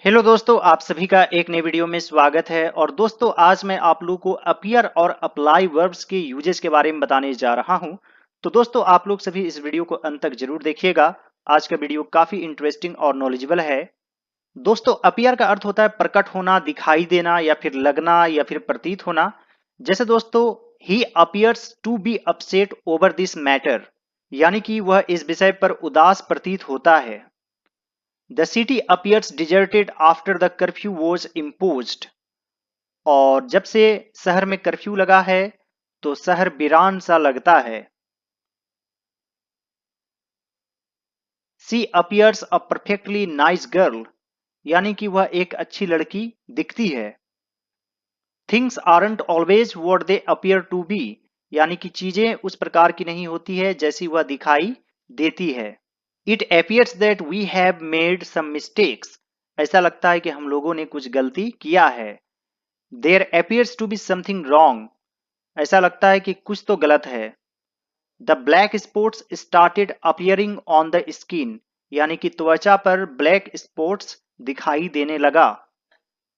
Hello दोस्तों, आप सभी का एक नई वीडियो में स्वागत है। और दोस्तों, आज मैं आप लोगों को अपीयर और अप्लाई वर्ब्स के यूजेस के बारे में बताने जा रहा हूं। तो दोस्तों, आप लोग सभी इस वीडियो को अंत तक जरूर देखिएगा। आज का वीडियो काफी इंटरेस्टिंग और नॉलेजेबल है। दोस्तों, अपीयर का अर्थ होता है प्रकट होना, दिखाई देना या फिर लगना या फिर प्रतीत होना। जैसे दोस्तों, he appears to be upset over this matter, यानी कि वह इस विषय पर उदास प्रतीत होता है। The city appears deserted after the curfew was imposed। और जब से शहर में कर्फ्यू लगा है तो शहर वीरान सा लगता है। She appears a perfectly nice girl, यानी कि वह एक अच्छी लड़की दिखती है। Things aren't always what they appear to be, यानी कि चीजें उस प्रकार की नहीं होती है जैसी वह दिखाई देती है। It appears that we have made some mistakes। ऐसा लगता है कि हम लोगों ने कुछ गलती किया है। There appears to be something wrong। ऐसा लगता है कि कुछ तो गलत है। The black spots started appearing on the skin, यानी कि त्वचा पर ब्लैक स्पॉट्स दिखाई देने लगा।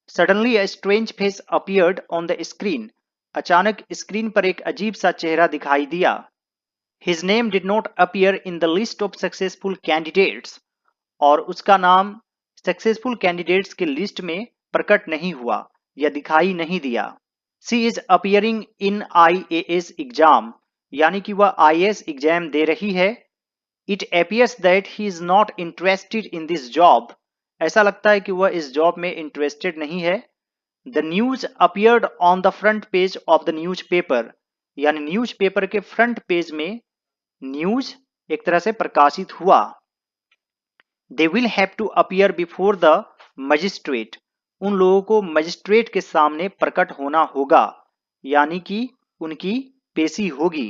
Suddenly a strange face appeared on the screen। अचानक स्क्रीन पर एक अजीब सा चेहरा दिखाई दिया। His name did not appear in the list of successful candidates। और उसका नाम सक्सेसफुल कैंडिडेट्स के लिस्ट में प्रकट नहीं हुआ या दिखाई नहीं दिया। She is appearing in IAS exam, यानी कि वह IAS एग्जाम दे रही है। It appears that he is not interested in this job। ऐसा लगता है कि वह इस जॉब में इंटरेस्टेड नहीं है। The news appeared on the front page of the newspaper। यानी न्यूज़पेपर के फ्रंट पेज में न्यूज एक तरह से प्रकाशित हुआ। They will have to appear before the magistrate। उन लोगों को मजिस्ट्रेट के सामने प्रकट होना होगा, यानी कि उनकी पेशी होगी।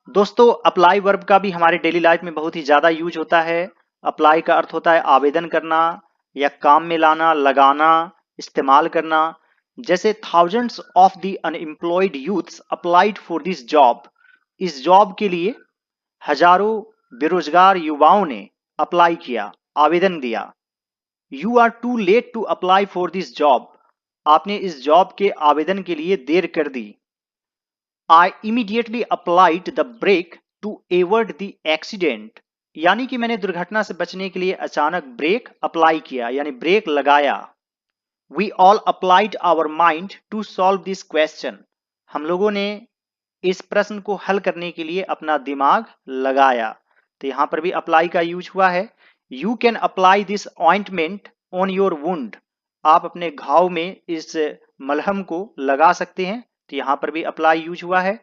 दोस्तों, अप्लाई वर्ब का भी हमारे डेली लाइफ में बहुत ही ज्यादा यूज होता है। अप्लाई का अर्थ होता है आवेदन करना या काम में लाना, लगाना, इस्तेमाल करना। जैसे thousands of the unemployed youths applied for this job. इस जॉब के लिए हजारों बेरोजगार युवाओं ने अप्लाई किया, आवेदन दिया। You are too late to apply for this job. आपने इस जॉब के आवेदन के लिए देर कर दी। I immediately applied the brake to avert the accident, यानी कि मैंने दुर्घटना से बचने के लिए अचानक ब्रेक अप्लाई किया, यानी ब्रेक लगाया। We all applied our mind to solve this question. हम लोगों ने इस प्रश्न को हल करने के लिए अपना दिमाग लगाया। तो यहां पर भी अप्लाई का यूज हुआ है। You can apply this ointment on your wound. आप अपने घाव में इस मलहम को लगा सकते हैं। तो यहां पर भी अप्लाई यूज हुआ है।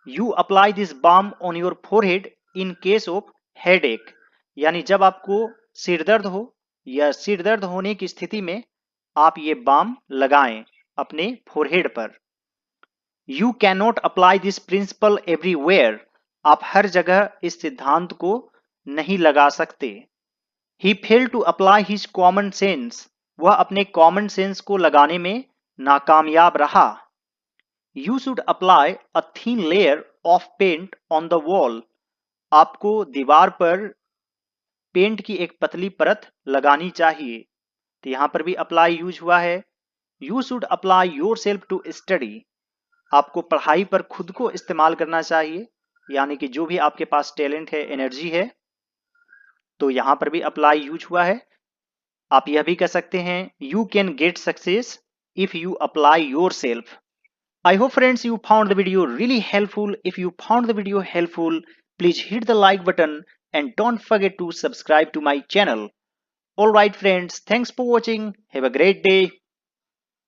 You apply this balm on your forehead in case of headache, यानी जब आपको सिरदर्द हो या सिरदर्द होने की स्थिति में आप ये बाम लगाएं अपने फोरहेड पर। You can not apply this principle everywhere. आप हर जगह इस सिद्धांत को नहीं लगा सकते। He fail to apply his common sense. वह अपने कॉमन सेंस को लगाने में नाकामयाब रहा। You should apply a thin layer of paint on the wall. आपको दीवार पर पेंट की एक पतली परत लगानी चाहिए। तो यहां पर भी अप्लाई यूज हुआ है। You should apply yourself to study. आपको पढ़ाई पर खुद को इस्तेमाल करना चाहिए, यानी कि जो भी आपके पास टैलेंट है, एनर्जी है। तो यहां पर भी अप्लाई यूज हुआ है। आप यह भी कह सकते हैं you can get success if you apply your self. I hope friends you found the video really helpful. If you found the video helpful, please hit the like button and don't forget to subscribe to my channel. Alright friends, thanks for watching. Have a great day.